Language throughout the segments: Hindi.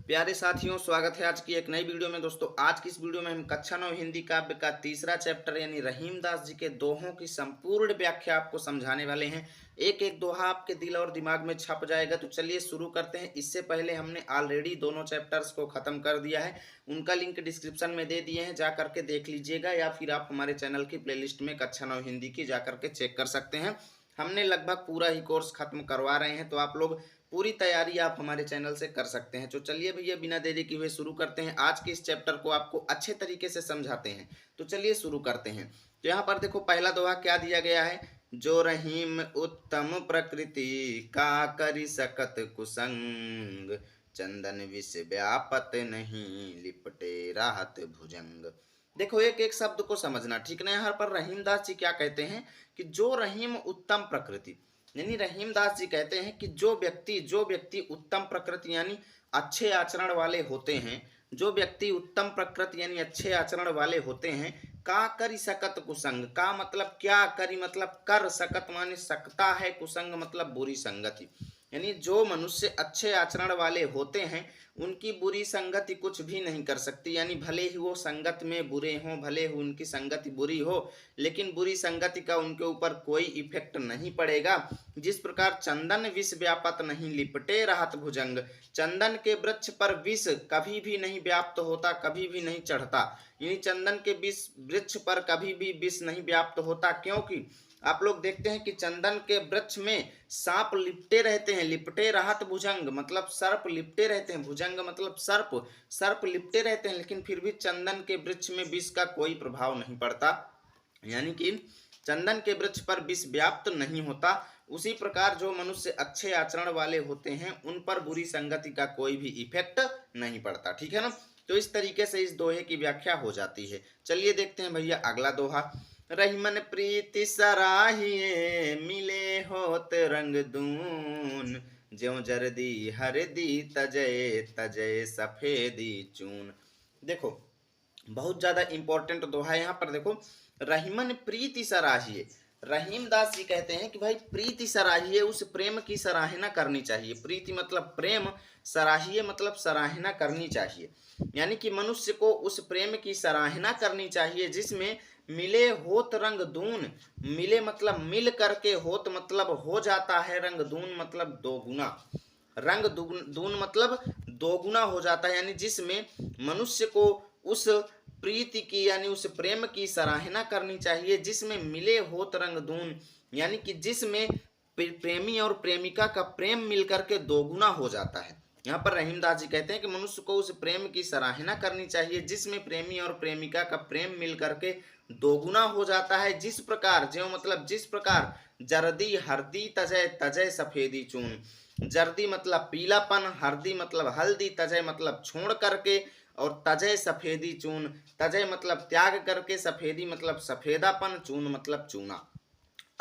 प्यारे साथियों, स्वागत है आज की एक नई वीडियो में। दोस्तों, आज की इस वीडियो में हम कक्षा 9 हिंदी काव्य का तीसरा चैप्टर यानी रहीमदास जी के दोहों की संपूर्ण व्याख्या आपको समझाने वाले हैं। एक एक दोहा आपके दिल और दिमाग में छप जाएगा। तो चलिए शुरू करते हैं। इससे पहले हमने ऑलरेडी दोनों चैप्टर्स को खत्म कर दिया है, उनका लिंक डिस्क्रिप्शन में दे दिए हैं, जा करके देख लीजिएगा, या फिर आप हमारे चैनल की प्लेलिस्ट में कक्षा 9 हिंदी की जा करके चेक कर सकते हैं। हमने लगभग पूरा ही कोर्स खत्म करवा रहे हैं, तो आप लोग पूरी तैयारी आप हमारे चैनल से कर सकते हैं। तो चलिए भैया, बिना देरी किए हुए शुरू करते हैं। आज के इस चैप्टर को आपको अच्छे तरीके से समझाते हैं, तो चलिए शुरू करते हैं। तो यहाँ पर देखो, पहला दोहा क्या दिया गया है। जो रहीम उत्तम प्रकृति का करि सकत कुसंग, चंदन विष व्यापत नहीं लिपटे राहत भुजंग। देखो, एक एक शब्द को समझना, ठीक ना। यहाँ पर रहीमदास जी क्या कहते हैं कि जो रहीम उत्तम प्रकृति, यानी रहीमदास जी कहते हैं कि जो व्यक्ति उत्तम प्रकृति यानी अच्छे आचरण वाले होते हैं, जो व्यक्ति उत्तम प्रकृति यानी अच्छे आचरण वाले होते हैं, का करि सकत कुसंग, का मतलब क्या, करी मतलब कर, सकत माने सकता है, कुसंग मतलब बुरी संगति। यानी जो मनुष्य अच्छे आचरण वाले होते हैं उनकी बुरी संगति कुछ भी नहीं कर सकती। यानी भले ही वो संगत में बुरे हों, भले ही उनकी संगति बुरी हो, लेकिन बुरी संगति का उनके ऊपर कोई इफेक्ट नहीं पड़ेगा। जिस प्रकार चंदन विष व्यापत नहीं लिपटे राहत भुजंग, चंदन के वृक्ष पर विष कभी भी नहीं व्याप्त होता, कभी भी नहीं चढ़ता। यानी चंदन के विष वृक्ष पर कभी भी विष नहीं व्याप्त होता, क्योंकि आप लोग देखते हैं कि चंदन के वृक्ष में सांप लिपटे रहते हैं। लिपटे राहत भुजंग मतलब सर्प लिपटे रहते हैं, भुजंग मतलब सर्प, सर्प लिपटे रहते हैं, लेकिन फिर भी चंदन के वृक्ष में विष का कोई प्रभाव नहीं पड़ता। यानी कि चंदन के वृक्ष पर विष व्याप्त नहीं होता। उसी प्रकार जो मनुष्य अच्छे आचरण वाले होते हैं उन पर बुरी संगति का कोई भी इफेक्ट नहीं पड़ता, ठीक है ना। तो इस तरीके से इस दोहे की व्याख्या हो जाती है। चलिए देखते हैं भैया अगला दोहा। रहीमन प्रीति सराहिए मिले होत रंग दून, ज्यों जरदी हरदी तजय तजय सफेदी चून। देखो, बहुत ज्यादा इंपॉर्टेंट दोहा है। यहाँ पर देखो, रहीमन प्रीति सराहिए, रहीमदास जी कहते हैं कि भाई प्रीति सराहिए, उस प्रेम की सराहना करनी चाहिए। प्रीति मतलब प्रेम, सराहिए मतलब सराहना करनी चाहिए। यानी कि मनुष्य को उस प्रेम की सराहना करनी चाहिए जिसमें मिले होत रंग दून, मिले मतलब मिल करके, होत मतलब हो जाता है, रंग दून मतलब दोगुना, रंग दून मतलब दोगुना हो जाता है। यानी जिसमें मनुष्य को उस प्रीति की यानी उस प्रेम की सराहना करनी चाहिए जिसमें मिले होत रंग दून, यानी कि जिसमें प्रेमी और प्रेमिका का प्रेम मिलकर के दोगुना हो जाता है। यहाँ पर रहीमदास जी कहते हैं कि मनुष्य को उस प्रेम की सराहना करनी चाहिए जिसमें प्रेमी और प्रेमिका का प्रेम मिल करके दोगुना हो जाता है। जिस प्रकार, ज्यों मतलब जिस प्रकार, जर्दी हरदी तजय तजय सफेदी चून, जर्दी मतलब पीलापन, हरदी मतलब हल्दी, तजय मतलब छोड़ करके, और तजय सफेदी चून, तजय मतलब त्याग करके, सफेदी मतलब सफेदापन, चून मतलब चूना।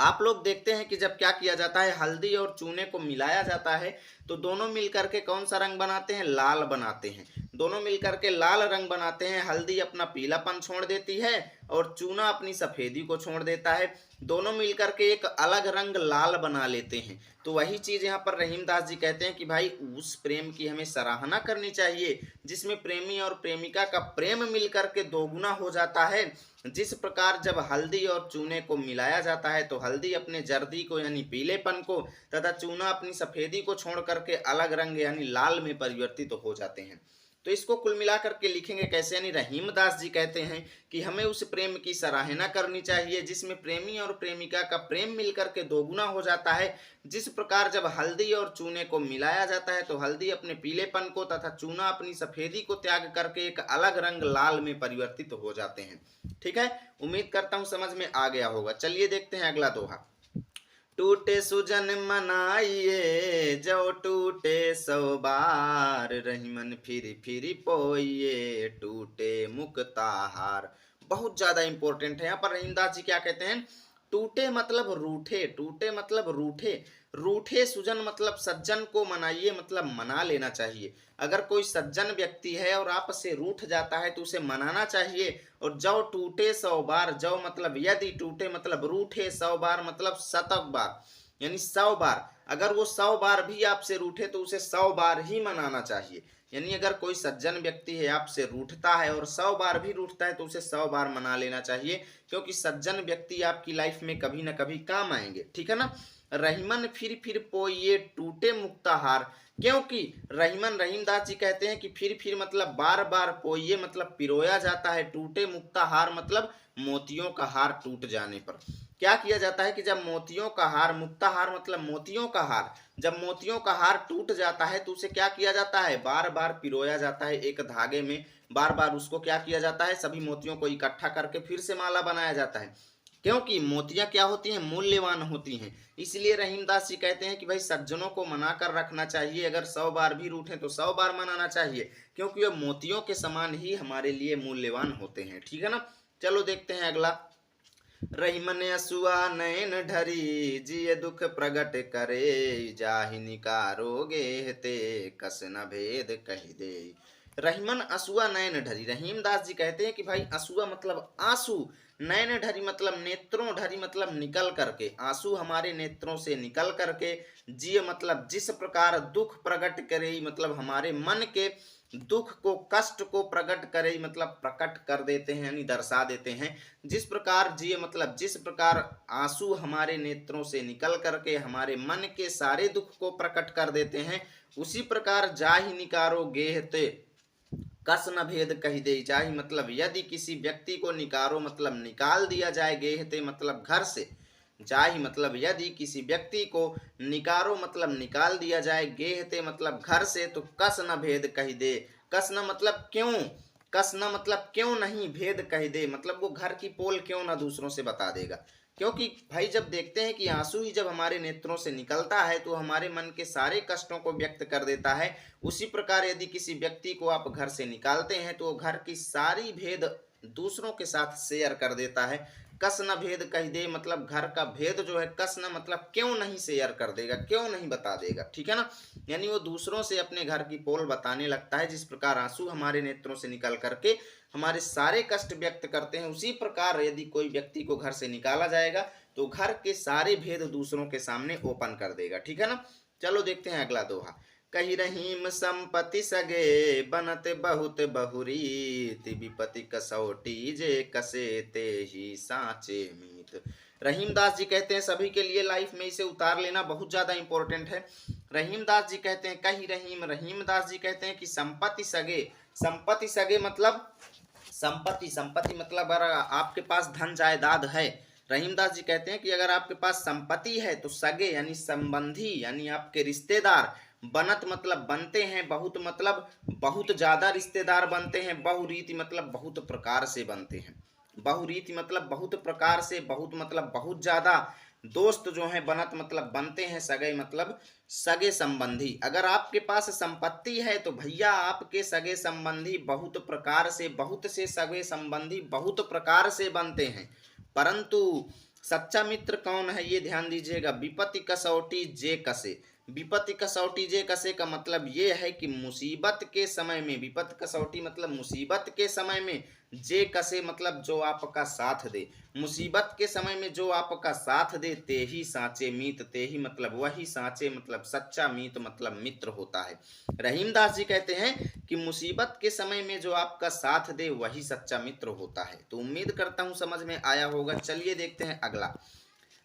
आप लोग देखते हैं कि जब क्या किया जाता है, हल्दी और चूने को मिलाया जाता है तो दोनों मिलकर के कौन सा रंग बनाते हैं, लाल बनाते हैं। दोनों मिलकर के लाल रंग बनाते हैं। हल्दी अपना पीलापन छोड़ देती है और चूना अपनी सफेदी को छोड़ देता है। दोनों मिलकर के एक अलग रंग लाल बना लेते हैं। तो वही चीज यहाँ पर रहीमदास जी कहते हैं कि भाई उस प्रेम की हमें सराहना करनी चाहिए जिसमें प्रेमी और प्रेमिका का प्रेम मिलकर के दोगुना हो जाता है। जिस प्रकार जब हल्दी और चूने को मिलाया जाता है तो हल्दी अपने जर्दी को यानी पीलेपन को तथा चूना अपनी सफेदी को छोड़ करके अलग रंग यानी लाल में परिवर्तित हो जाते हैं। तो इसको कुल मिला करके लिखेंगे कैसे, यानी रहीमदास जी कहते हैं कि हमें उस प्रेम की सराहना करनी चाहिए जिसमें प्रेमी और प्रेमिका का प्रेम मिलकर के दोगुना हो जाता है। जिस प्रकार जब हल्दी और चूने को मिलाया जाता है तो हल्दी अपने पीलेपन को तथा चूना अपनी सफेदी को त्याग करके एक अलग रंग लाल में परिवर्तित हो जाते हैं। ठीक है, उम्मीद करता हूं समझ में आ गया होगा। चलिए देखते हैं अगला दोहा। टूटे सुजन मनाइए जो टूटे सौ बार, रहीमन फिरी फिरी पोइए टूटे मुक्ताहार। बहुत ज्यादा इंपॉर्टेंट है। यहाँ पर रहीमदास जी क्या कहते हैं, टूटे मतलब रूठे, टूटे मतलब रूठे, रूठे सुजन मतलब सज्जन को मनाइए मतलब मना लेना चाहिए। अगर कोई सज्जन व्यक्ति है और आपस से रूठ जाता है तो उसे मनाना चाहिए। और जौ टूटे 100 बार, जौ मतलब यदि, टूटे मतलब रूठे, 100 बार मतलब 100 बार, यानी 100 बार। अगर वो 100 बार भी आपसे रूठे तो उसे 100 बार ही मनाना चाहिए। यानी अगर कोई सज्जन व्यक्ति है आपसे रूठता है और 100 बार भी रूठता है तो उसे 100 बार मना लेना चाहिए, क्योंकि सज्जन व्यक्ति आपकी लाइफ में कभी ना कभी काम आएंगे, ठीक है ना। रहीमन फिर पोइये टूटे मुक्ता हार, क्योंकि रहीमदास जी कहते हैं कि फिर मतलब बार बार पोइये मतलब पिरोया जाता है, टूटे मुक्ता हार मतलब मोतियों का हार टूट जाने पर क्या किया जाता है कि जब मोतियों का हार, मुक्ता हार मतलब मोतियों का हार, जब मोतियों का हार टूट जाता है तो उसे क्या किया जाता है, बार बार पिरोया जाता है एक धागे में, बार बार उसको क्या किया जाता है, सभी मोतियों को इकट्ठा करके फिर से माला बनाया जाता है, क्योंकि मोतियां क्या होती हैं, मूल्यवान होती हैं। इसलिए रहीमदास जी कहते हैं कि भाई सज्जनों को मना कर रखना चाहिए, अगर 100 बार भी रूठे तो 100 बार मनाना चाहिए, क्योंकि वे मोतियों के समान ही हमारे लिए मूल्यवान होते हैं, ठीक है ना। चलो देखते हैं अगला। रहीमन असुआ नयन ढरी जिय दुख प्रगट करे, जाहि निकारोगे ते कस न भेद कहि दे। रहीमन असुआ नयन ढरी, रहीमदास जी कहते हैं कि भाई असुआ मतलब आंसू, नयन ढरी मतलब नेत्रों, ढरी मतलब निकल करके, आंसू हमारे नेत्रों से निकल करके, जिय मतलब जिस प्रकार, दुख प्रकट करे मतलब हमारे मन के दुख को, कष्ट को प्रकट करे मतलब प्रकट कर देते हैं यानी दर्शा देते हैं, जिस प्रकार जिए मतलब जिस प्रकार आंसू हमारे नेत्रों से निकल करके हमारे मन के सारे दुख को प्रकट कर देते हैं, उसी प्रकार जाहि निकारो गेहते कस न भेद कही दे। जाहि मतलब यदि किसी व्यक्ति को निकारो मतलब निकाल दिया जाए, गेहते मतलब घर से, जाहि मतलब यदि किसी व्यक्ति को निकारो मतलब निकाल दिया जाए, गेहते मतलब घर से, तो कस न भेद कही दे। कस न मतलब क्यों, कस न मतलब क्यों नहीं, भेद कही दे मतलब वो घर की पोल क्यों ना दूसरों से बता देगा, क्योंकि भाई जब देखते हैं कि आंसू ही जब हमारे नेत्रों से निकलता है तो हमारे मन के सारे कष्टों को व्यक्त कर देता है, उसी प्रकार यदि किसी व्यक्ति को आप घर से निकालते हैं तो वो घर की सारी भेद दूसरों के साथ शेयर कर देता है। कस न भेद कह दे मतलब घर का भेद जो है, कस न मतलब क्यों नहीं शेयर कर देगा, क्यों नहीं बता देगा, ठीक है ना। यानी वो दूसरों से अपने घर की पोल बताने लगता है, जिस प्रकार आंसू हमारे नेत्रों से निकल करके हमारे सारे कष्ट व्यक्त करते हैं, उसी प्रकार यदि कोई व्यक्ति को घर से निकाला जाएगा तो घर के सारे भेद दूसरों के सामने ओपन कर देगा, ठीक है ना। चलो देखते हैं अगला दोहा। कही रहीम संपत्ति सगे बनत बहुत बहुरीत, विपति कसौटी जे कसे ते ही साचे मीत। रहीमदास जी कहते हैं सभी के लिए लाइफ में इसे उतार लेना बहुत ज्यादा इंपॉर्टेंट है। रहीमदास जी कहते हैं, कही रहीम, रहीमदास जी कहते हैं कि संपत्ति सगे, संपत्ति सगे मतलब संपत्ति मतलब अगर आपके पास धन जायदाद है, रहीमदास जी कहते हैं कि अगर आपके पास संपत्ति है तो सगे यानी संबंधी यानी आपके रिश्तेदार, बनत मतलब बनते हैं, बहुत मतलब बहुत ज्यादा रिश्तेदार बनते हैं, बहुरीति मतलब बहुत प्रकार से बनते हैं, बहुरीति मतलब बहुत प्रकार से, बहुत मतलब बहुत ज्यादा, दोस्त जो हैं बनत मतलब बनते हैं, सगे मतलब सगे संबंधी। अगर आपके पास संपत्ति है तो भैया आपके सगे संबंधी बहुत प्रकार से, बहुत से सगे संबंधी बहुत प्रकार से बनते हैं, परंतु सच्चा मित्र कौन है ये ध्यान दीजिएगा। विपत्ति कसौटी जे कसे, विपत्ति कसौटी जे कसे का मतलब ये है कि मुसीबत के समय में, विपत्ति कसौटी मतलब मुसीबत के समय में, जे कसे मतलब जो आपका साथ दे, मुसीबत के समय में जो आपका साथ दे, ते ही साचे मीत, ते ही मतलब वही साचे मतलब सच्चा मीत मतलब मित्र होता है। रहीमदास जी कहते हैं कि मुसीबत के समय में जो आपका साथ दे वही सच्चा मित्र होता है। तो उम्मीद करता हूं समझ में आया होगा। चलिए देखते हैं अगला।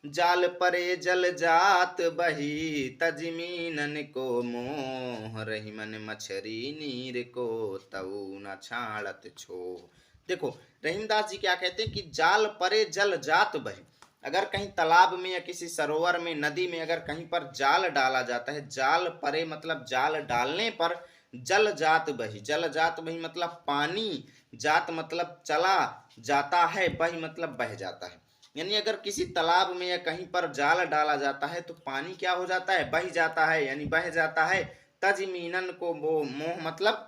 जाल परे जल जात बही तजमीनन को मोह, रहीमन मछरी नीर को तऊ न छाड़त छो। देखो रहीमदास जी क्या कहते हैं कि जाल परे जल जात बही, अगर कहीं तालाब में या किसी सरोवर में, नदी में अगर कहीं पर जाल डाला जाता है, जाल परे मतलब जाल डालने पर, जल जात बही, जल जात बही मतलब पानी, जात मतलब चला जाता है, बही मतलब बह जाता है। यानी अगर किसी तालाब में या कहीं पर जाल डाला जाता है तो पानी क्या हो जाता है, बह जाता है यानी बह जाता है। तज मीनन को मोह मतलब,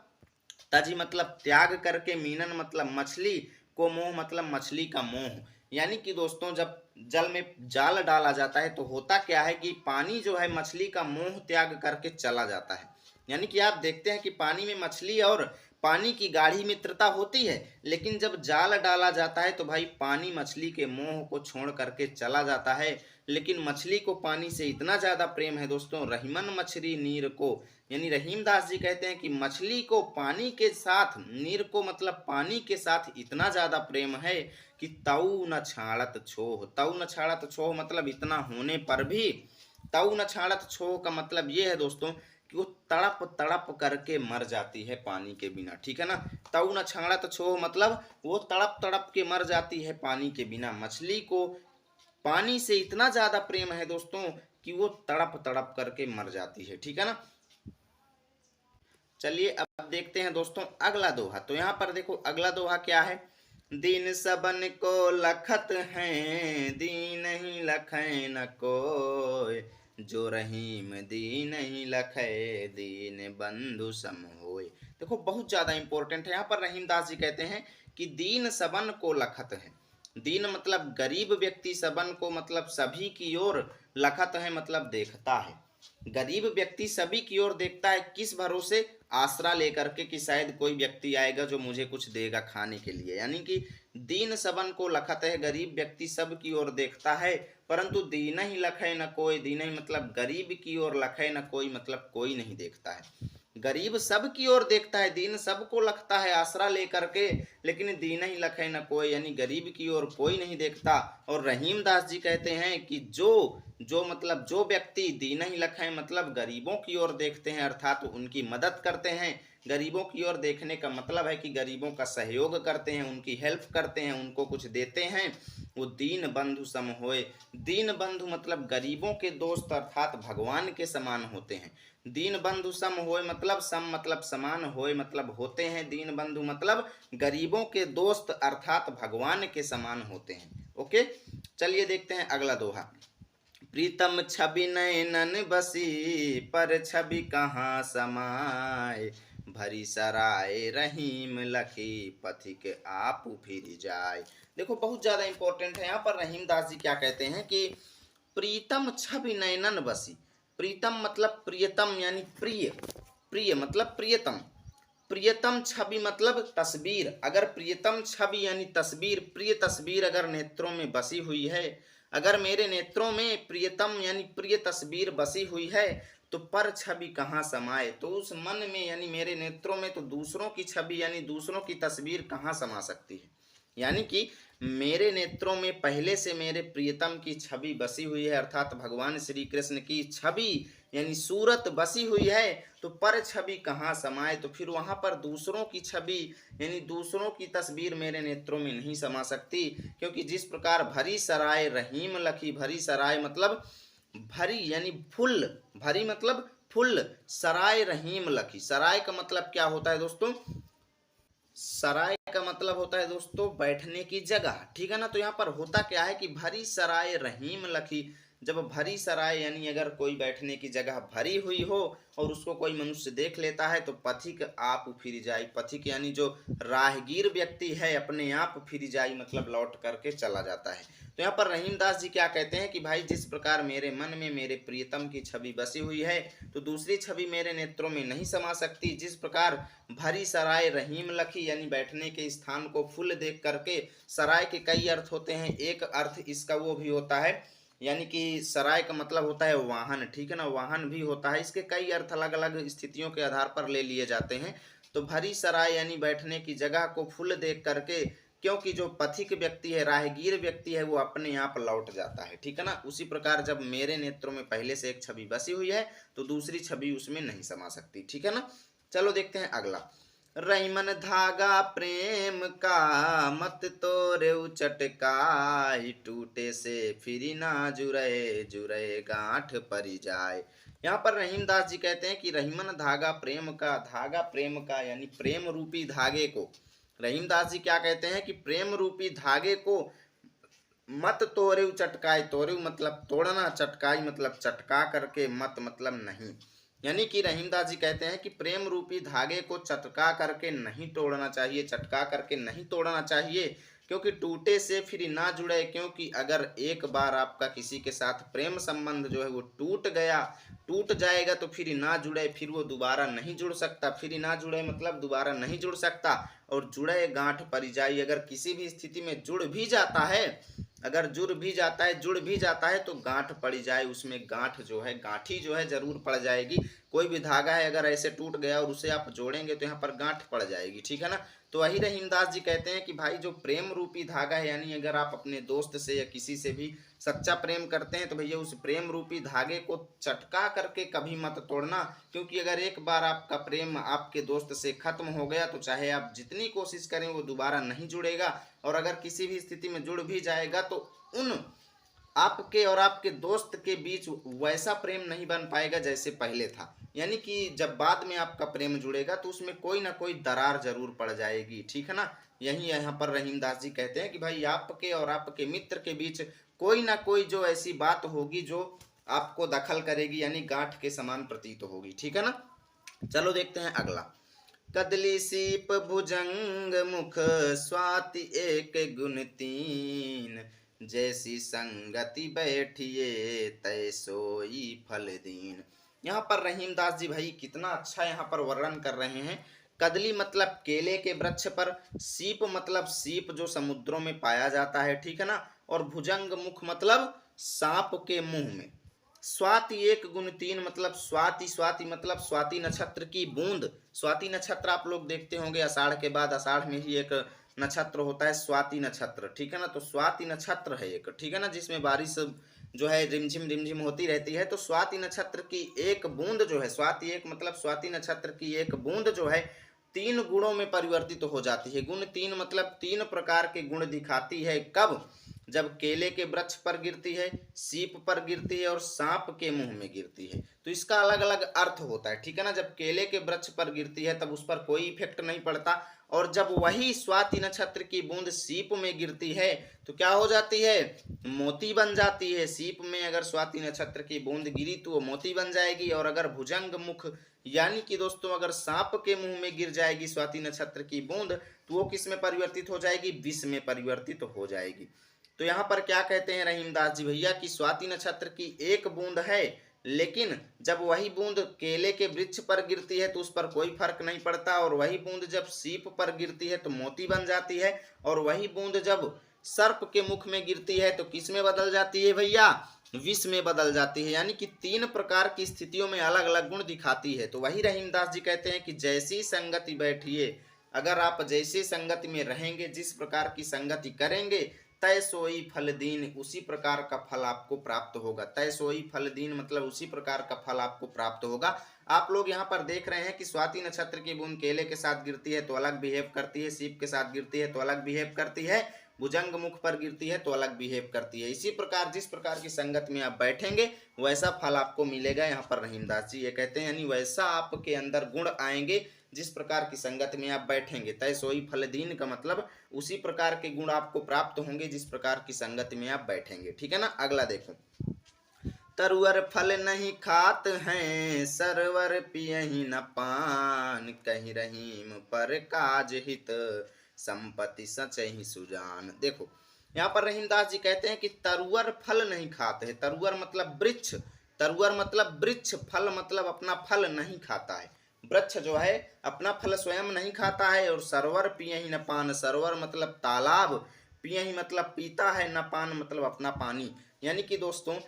तजी मतलब त्याग करके, मीनन मतलब मछली, को मोह मतलब मछली का मोह। यानी कि दोस्तों जब जल में जाल डाला जाता है तो होता क्या है कि पानी जो है मछली का मोह त्याग करके चला जाता है, यानी कि आप देखते हैं कि पानी में मछली और पानी की गाढ़ी मित्रता होती है, लेकिन जब जाल डाला जाता है तो भाई पानी मछली के मोह को छोड़ करके चला जाता है। लेकिन मछली को पानी से इतना ज्यादा प्रेम है दोस्तों, रहीमन मछली नीर को, यानी रहीमदास जी कहते हैं कि मछली को पानी के साथ, नीर को मतलब पानी के साथ इतना ज्यादा प्रेम है कि तऊ न छाड़त छोह। तऊ न छाड़त छोह मतलब इतना होने पर भी, तऊ न छाड़त छोह का मतलब ये है दोस्तों कि वो तड़प तड़प करके मर जाती है पानी के बिना, ठीक है ना। तऊ न छाड़त छोह मतलब वो तड़प तड़प के मर जाती है पानी के बिना। मछली को पानी से इतना ज्यादा प्रेम है दोस्तों कि वो तड़प तड़प करके मर जाती है, ठीक है ना। चलिए अब देखते हैं दोस्तों अगला दोहा। तो यहाँ पर देखो अगला दोहा क्या है। दीन सबन को लखत हैं, दीन ही लखै न कोय, जो रहीम दीन ही लखै, दीन बंधु सम होय। देखो बहुत ज्यादा इंपॉर्टेंट है। यहाँ पर रहीमदास जी कहते हैं कि दीन सबन को लखत है। दीन मतलब गरीब व्यक्ति, सबन को मतलब सभी की ओर, लखत है मतलब देखता है। गरीब व्यक्ति सभी की ओर देखता है, किस भरोसे, आसरा लेकर के कि शायद कोई व्यक्ति आएगा जो मुझे कुछ देगा खाने के लिए। यानी कि दीन सबन को लखत है, गरीब व्यक्ति सब की ओर देखता है, परंतु दीन ही लखै न कोई, दीन ही मतलब गरीब की ओर, लखै न कोई मतलब कोई नहीं देखता है। गरीब सब की ओर देखता है, दीन सबको लगता है आसरा लेकर के, लेकिन दीन ही लखै न कोई, यानी गरीब की ओर कोई नहीं देखता। और रहीमदास जी कहते हैं कि जो मतलब जो व्यक्ति दीन ही लखै मतलब गरीबों की ओर देखते हैं, अर्थात उनकी मदद करते हैं। गरीबों की ओर देखने का मतलब है कि गरीबों का सहयोग करते हैं, उनकी हेल्प करते हैं, उनको कुछ देते हैं, वो दीन बंधु सम होए। दीन बंधु मतलब गरीबों के दोस्त अर्थात भगवान के समान होते हैं। दीन बंधु सम होए मतलब, सम मतलब समान, होए मतलब होते हैं। दीन बंधु मतलब गरीबों के दोस्त अर्थात भगवान के समान होते हैं। ओके, चलिए देखते हैं अगला दोहा। प्रीतम छवि नयनन बसी, पर छवि कहाँ समाए, भरी सराय रहीम लखी, पथिक आप फिर जाए। देखो बहुत ज्यादा इंपॉर्टेंट है। यहाँ पर रहीमदास जी क्या कहते हैं कि प्रीतम छवि नयनन बसी। प्रीतम मतलब प्रियतम यानी प्रिय, प्रिय मतलब प्रियतम, प्रियतम छवि मतलब तस्वीर। अगर प्रियतम छवि यानी तस्वीर, प्रिय तस्वीर अगर नेत्रों में बसी हुई है, अगर मेरे नेत्रों में प्रियतम यानी प्रिय तस्वीर बसी हुई है, तो पर छवि कहाँ समाए, तो उस मन में यानी मेरे नेत्रों में तो दूसरों की छवि यानी दूसरों की तस्वीर कहाँ समा सकती है। यानी कि मेरे नेत्रों में पहले से मेरे प्रियतम की छवि बसी हुई है, अर्थात भगवान श्री कृष्ण की छवि यानी सूरत बसी हुई है, तो पर छवि कहाँ समाए, तो फिर वहां पर दूसरों की छवि यानी दूसरों की तस्वीर मेरे नेत्रों में नहीं समा सकती। क्योंकि जिस प्रकार भरी सराय रहीम लखी, भरी सराय मतलब भरी यानी फुल, भरी मतलब फुल, सराय रहीम लखी। सराय का मतलब क्या होता है दोस्तों, सराय का मतलब होता है दोस्तों बैठने की जगह, ठीक है ना। तो यहाँ पर होता क्या है कि भरी सराय रहीम लखी, जब भरी सराय यानी अगर कोई बैठने की जगह भरी हुई हो और उसको कोई मनुष्य देख लेता है, तो पथिक आप फिर जाई। पथिक यानी जो राहगीर व्यक्ति है अपने आप फिर जाई मतलब लौट करके चला जाता है। तो यहाँ पर रहीमदास जी क्या कहते हैं कि भाई जिस प्रकार मेरे मन में मेरे प्रियतम की छवि बसी हुई है, तो दूसरी छवि मेरे नेत्रों में नहीं समा सकती। जिस प्रकार भरी सराय रहीम लखी यानी बैठने के स्थान को फुल देख करके, सराय के कई अर्थ होते हैं, एक अर्थ इसका वो भी होता है यानी कि सराय का मतलब होता है वाहन, ठीक है ना, वाहन भी होता है। इसके कई अर्थ अलग अलग स्थितियों के आधार पर ले लिए जाते हैं। तो भरी सराय यानी बैठने की जगह को फुल देख करके, क्योंकि जो पथिक व्यक्ति है, राहगीर व्यक्ति है, वो अपने आप लौट जाता है, ठीक है ना। उसी प्रकार जब मेरे नेत्रों में पहले से एक छवि बसी हुई है, तो दूसरी छवि उसमें नहीं समा सकती, ठीक है ना। चलो देखते हैं अगला। रहीमन धागा प्रेम का, मत तोरे चटकाई, टूटे से फिर ना जुड़े, जुड़े गांठ परी जाए। यहाँ पर रहीमदास जी कहते हैं कि रहीमन धागा प्रेम का, धागा प्रेम का यानी प्रेम रूपी धागे को, रहीमदास जी क्या कहते हैं कि प्रेम रूपी धागे को मत तोरे चटकाई, तोरे मतलब तोड़ना, चटकाई मतलब चटका करके, मत मतलब नहीं। यानी कि रहीमदास जी कहते हैं कि प्रेम रूपी धागे को चटका करके नहीं तोड़ना चाहिए, चटका करके नहीं तोड़ना चाहिए। क्योंकि टूटे से फिर ना जुड़े, क्योंकि अगर एक बार आपका किसी के साथ प्रेम संबंध जो है वो टूट जाएगा तो फिर ना जुड़े, फिर वो दोबारा नहीं जुड़ सकता। फिर ना जुड़े मतलब दोबारा नहीं जुड़ सकता, और जुड़े गांठ पड़ जाए। अगर किसी भी स्थिति में जुड़ भी जाता है, अगर जुड़ भी जाता है तो गांठ पड़ जाए, उसमें गांठ जो है, गांठी जो है जरूर पड़ जाएगी। कोई भी धागा है अगर ऐसे टूट गया और उसे आप जोड़ेंगे तो यहाँ पर गांठ पड़ जाएगी, ठीक है ना। तो वही रहीमदास जी कहते हैं कि भाई जो प्रेम रूपी धागा है, यानी अगर आप अपने दोस्त से या किसी से भी सच्चा प्रेम करते हैं तो भैया उस प्रेम रूपी धागे को चटका करके कभी मत तोड़ना, क्योंकि अगर एक बार आपका प्रेम आपके दोस्त से खत्म हो गया तो चाहे आप जितनी कोशिश करें वो दोबारा नहीं जुड़ेगा। और अगर किसी भी स्थिति में जुड़ भी जाएगा तो उन आपके और आपके दोस्त के बीच वैसा प्रेम नहीं बन पाएगा जैसे पहले था। यानी कि जब बाद में आपका प्रेम जुड़ेगा तो उसमें कोई ना कोई दरार जरूर पड़ जाएगी, ठीक है ना। यही यहाँ पर रहीमदास जी कहते हैं कि भाई आपके और आपके मित्र के बीच कोई ना कोई जो ऐसी बात होगी जो आपको दखल करेगी, यानी गांठ के समान प्रतीत होगी, ठीक है ना। चलो देखते हैं अगला। कदली सीप भुजंग मुख स्वाति एक गुण तीन, जैसी संगति बैठिए तय सोई फल दीन। यहाँ पर रहीमदास जी भाई कितना अच्छा यहाँ पर वर्णन कर रहे हैं। कदली मतलब केले के वृक्ष पर, सीप मतलब सीप जो समुद्रों में पाया जाता है, ठीक है ना। और भुजंग मुख मतलब सांप के मुंह में। स्वाति एक गुण तीन मतलब स्वाति मतलब स्वाति नक्षत्र की बूंद। स्वाति नक्षत्र आप लोग देखते होंगे, आषाढ़ के बाद, आषाढ़ में ही एक नक्षत्र होता है स्वाति नक्षत्र, ठीक है ना। तो स्वाति नक्षत्र है एक, ठीक है ना, जिसमें बारिश जो है रिमझिम होती रहती है। तो स्वाति नक्षत्र की एक बूंद जो है, स्वाति एक मतलब स्वाति नक्षत्र की एक बूंद जो है तीन गुणों में परिवर्तित हो जाती है। गुण तीन मतलब तीन प्रकार के गुण दिखाती है। कब? जब केले के वृक्ष पर गिरती है, सीप पर गिरती है और सांप के मुंह में गिरती है। तो इसका अलग अलग अर्थ होता है, ठीक है ना। जब केले के वृक्ष पर गिरती है तब उस पर कोई इफेक्ट नहीं पड़ता, और जब वही स्वाति नक्षत्र की बूंद सीप में गिरती है तो क्या हो जाती है? मोती बन जाती है। सीप में अगर स्वाति नक्षत्र की बूंद गिरी तो वो मोती बन जाएगी, और अगर भुजंग मुख यानी कि दोस्तों अगर सांप के मुंह में गिर जाएगी स्वाति नक्षत्र की बूंद तो वो किस में परिवर्तित हो जाएगी? विष में परिवर्तित हो जाएगी। तो यहाँ पर क्या कहते हैं रहीमदास जी भैया कि स्वाति नक्षत्र की एक बूंद है, लेकिन जब वही बूंद केले के वृक्ष पर गिरती है तो उस पर कोई फर्क नहीं पड़ता, और वही बूंद जब सीप पर गिरती है तो मोती बन जाती है, और वही बूंद जब सर्प के मुख में गिरती है तो किस में बदल जाती है भैया? विष में बदल जाती है। यानी कि तीन प्रकार की स्थितियों में अलग अलग गुण दिखाती है। तो वही रहीमदास जी कहते हैं कि जैसी संगति बैठिए, अगर आप जैसी संगति में रहेंगे, जिस प्रकार की संगति करेंगे, तय सोई फल दीन, उसी प्रकार का फल आपको प्राप्त होगा। तय सोई फल दीन मतलब उसी प्रकार का फल आपको प्राप्त होगा। आप लोग यहाँ पर देख रहे हैं कि स्वाति नक्षत्र की बूंद केले के साथ गिरती है तो अलग बिहेव करती है, सीप के साथ गिरती है तो अलग बिहेव करती है, भुजंग मुख पर गिरती है तो अलग बिहेव करती है। इसी प्रकार जिस प्रकार की संगत में आप बैठेंगे वैसा फल आपको मिलेगा। यहाँ पर रहीमदास जी ये कहते हैं, यानी वैसा आपके अंदर गुण आएंगे जिस प्रकार की संगत में आप बैठेंगे। तय सोई फल दीन का मतलब उसी प्रकार के गुण आपको प्राप्त होंगे जिस प्रकार की संगत में आप बैठेंगे, ठीक है ना। अगला देखो। तरुअर फल नहीं खात हैं, सरवर पियहि न पान, कहीं रहीम पर काज हित, संपत्ति सचहि सुजान। देखो यहाँ पर रहीमदास जी कहते हैं कि तरुअर फल नहीं खाते हैं। तरुअर मतलब वृक्ष, तरुअर मतलब वृक्ष, फल मतलब अपना फल नहीं खाता है। वृक्ष जो है अपना फल स्वयं नहीं खाता है। और सरोवर पियहि न पान, सरोवर मतलब तालाब, पियहि मतलब पीता है, न पान मतलब अपना पानी। यानी कि दोस्तों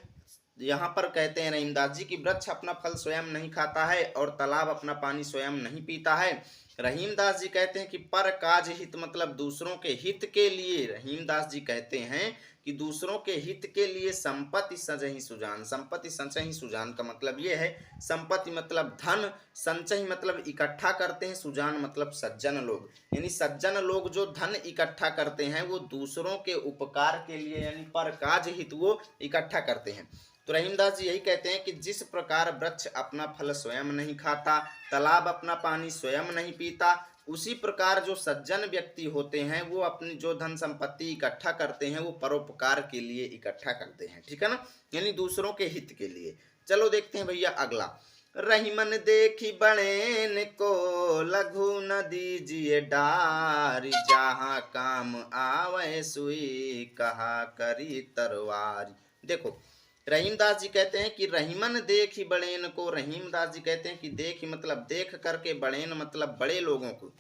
यहाँ पर कहते हैं रहीमदास जी कि वृक्ष अपना फल स्वयं नहीं खाता है और तालाब अपना पानी स्वयं नहीं पीता है। रहीमदास जी कहते हैं कि पर काज हित मतलब दूसरों के हित के लिए, रहीमदास जी कहते हैं कि दूसरों के हित के लिए संपत्ति संचहि सुजान। संपत्ति संचहि सुजान का मतलब ये है, संपत्ति मतलब धन, संचहि मतलब इकट्ठा करते हैं, सुजान मतलब सज्जन लोग। यानी सज्जन लोग जो धन इकट्ठा करते हैं वो दूसरों के उपकार के लिए यानी पर काज हित वो इकट्ठा करते हैं। तो रहीमदास जी यही कहते हैं कि जिस प्रकार वृक्ष अपना फल स्वयं नहीं खाता, तालाब अपना पानी स्वयं नहीं पीता, उसी प्रकार जो सज्जन व्यक्ति होते हैं वो अपनी जो धन संपत्ति इकट्ठा करते हैं वो परोपकार के लिए इकट्ठा करते हैं, ठीक है ना, यानी दूसरों के हित के लिए। चलो देखते हैं भैया अगला। रहीमन देखी बड़ेन को लघु न दीजिए डारी, जहाँ काम आवे सुई कहा करी तरवारी। देखो रहीमदास जी कहते हैं कि रहीमन देखी बड़ेन को, रहीमदास जी कहते हैं कि देखी मतलब देख करके, बड़ेन मतलब बड़े लोगों को।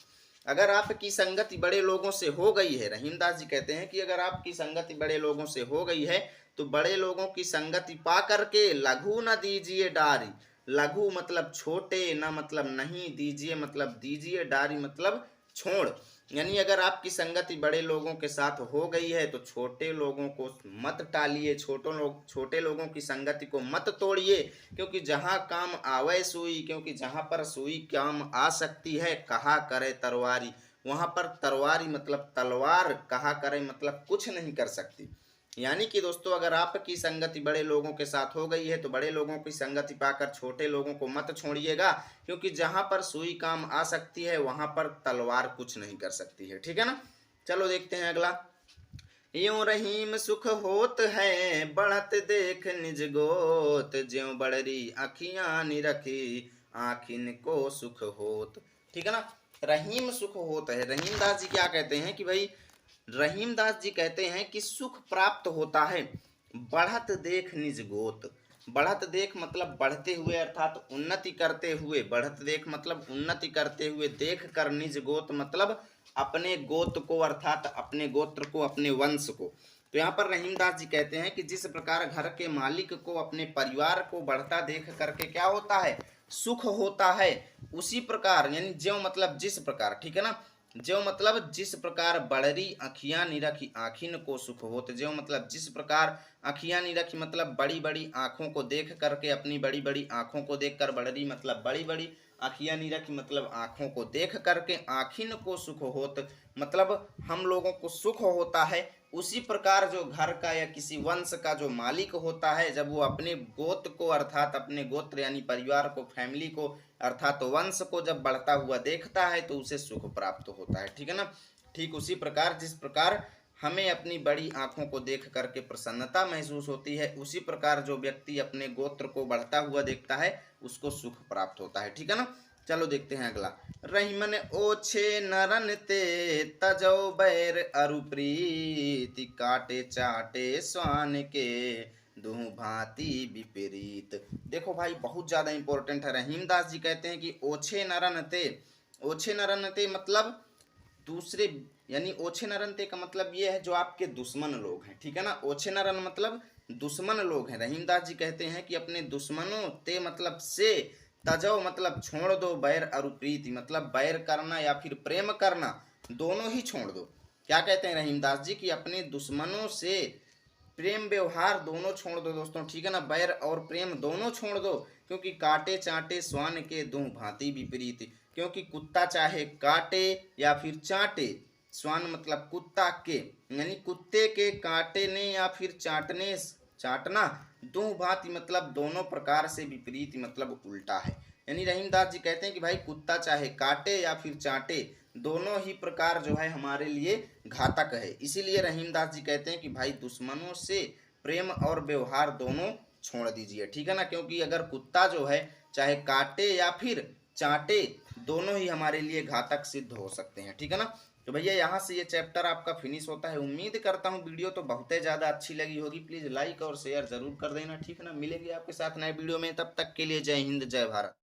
अगर आपकी संगति बड़े लोगों से हो गई है, रहीमदास जी कहते हैं कि अगर आपकी संगति बड़े लोगों से हो गई है तो बड़े लोगों की संगति पा करके लघु न दीजिए डारी। लघु मतलब छोटे, न मतलब नहीं, दीजिए मतलब दीजिए, डारी मतलब छोड़। यानी अगर आपकी संगति बड़े लोगों के साथ हो गई है तो छोटे लोगों को मत टालिए, छोटे लोगों की संगति को मत तोड़िए, क्योंकि जहाँ काम आवे सुई, क्योंकि जहाँ पर सुई काम आ सकती है कहा करे तरवारी, वहाँ पर तरवारी मतलब तलवार कहा करे मतलब कुछ नहीं कर सकती। यानी कि दोस्तों अगर आपकी संगति बड़े लोगों के साथ हो गई है तो बड़े लोगों की संगति पाकर छोटे लोगों को मत छोड़िएगा, क्योंकि जहां पर सुई काम आ सकती है वहां पर तलवार कुछ नहीं कर सकती है। ठीक है ना। चलो देखते हैं अगला। यूं रहीम सुख होत है बढ़त देख निज गोत, ज्यों बड़री अखियां निरखी आखिन को सुख होत। ठीक है ना। रहीम सुख होत है, रहीमदास जी क्या कहते हैं कि भाई, रहीमदास जी कहते हैं कि सुख प्राप्त होता है बढ़त देख निज गोत। बढ़त देख मतलब बढ़ते हुए अर्थात उन्नति करते हुए, बढ़त देख मतलब उन्नति करते हुए, देख कर निज गोत मतलब अपने गोत को अर्थात अपने गोत्र को, अपने वंश को। तो यहाँ पर रहीमदास जी कहते हैं कि जिस प्रकार घर के मालिक को अपने परिवार को बढ़ता देख करके क्या होता है, सुख होता है, उसी प्रकार यानी ज्यों मतलब जिस प्रकार, ठीक है ना, ज्यों मतलब जिस प्रकार बड़री अखियां निरखी आखिन को सुख होत, ज्यों मतलब जिस प्रकार अखियां निरखी मतलब बड़ी बड़ी आंखों को देख करके, अपनी बड़ी बड़ी आंखों को देखकर, बड़री मतलब बड़ी बड़ी, अखियां निरखी मतलब आंखों को देख करके, आखिन को सुख होत मतलब हम लोगों को सुख होता है, उसी प्रकार जो घर का या किसी वंश का जो मालिक होता है, जब वो अपने गोत्र को अर्थात अपने गोत्र यानी परिवार को, फैमिली को अर्थात वंश को जब बढ़ता हुआ देखता है तो उसे सुख प्राप्त होता है। ठीक है ना। ठीक उसी प्रकार जिस प्रकार हमें अपनी बड़ी आंखों को देख करके प्रसन्नता महसूस होती है, उसी प्रकार जो व्यक्ति अपने गोत्र को बढ़ता हुआ देखता है उसको सुख प्राप्त होता है। ठीक है ना। चलो देखते हैं अगला। रहीमन ओछे नरन ते तजौ बैर अरु प्रीति, काटे चाटे स्वान के दुह भांति विपरीत। देखो भाई बहुत ज्यादा इंपॉर्टेंट है। रहीमदास जी कहते हैं कि ओछे नरन ते, ओछे नरन ते मतलब दूसरे, यानी ओछे नरन ते का मतलब ये है जो आपके दुश्मन लोग हैं। ठीक है ना। ओछे नरन मतलब दुश्मन लोग हैं। रहीमदास जी कहते हैं कि अपने दुश्मनों ते मतलब से, तजो मतलब छोड़ दो, बैर और प्रीति मतलब बैर करना या फिर प्रेम करना, दोनों ही छोड़ दो। क्या कहते हैं रहीमदास जी कि अपने दुश्मनों से प्रेम व्यवहार दोनों छोड़ दो दोस्तों। ठीक है ना। बैर और प्रेम दोनों छोड़ दो, क्योंकि काटे चाटे स्वान के दूं भांति विपरीत, क्योंकि कुत्ता चाहे काटे या फिर चाटे, स्वान मतलब कुत्ता के, यानी कुत्ते के काटने या फिर चाटने, चाटना, दो भांति मतलब दोनों प्रकार से, विपरीत मतलब उल्टा है। यानी रहीमदास जी कहते हैं कि भाई कुत्ता चाहे काटे या फिर चाटे, दोनों ही प्रकार जो है हमारे लिए घातक है। इसीलिए रहीमदास जी कहते हैं कि भाई दुश्मनों से प्रेम और व्यवहार दोनों छोड़ दीजिए। ठीक है ना। क्योंकि अगर कुत्ता जो है चाहे काटे या फिर चाटे, दोनों ही हमारे लिए घातक सिद्ध हो सकते हैं। ठीक है ना। तो भैया यहाँ से ये चैप्टर आपका फिनिश होता है। उम्मीद करता हूँ वीडियो तो बहुत ही ज़्यादा अच्छी लगी होगी। प्लीज़ लाइक और शेयर ज़रूर कर देना। ठीक है ना। मिलेंगे आपके साथ नए वीडियो में, तब तक के लिए जय हिंद जय भारत।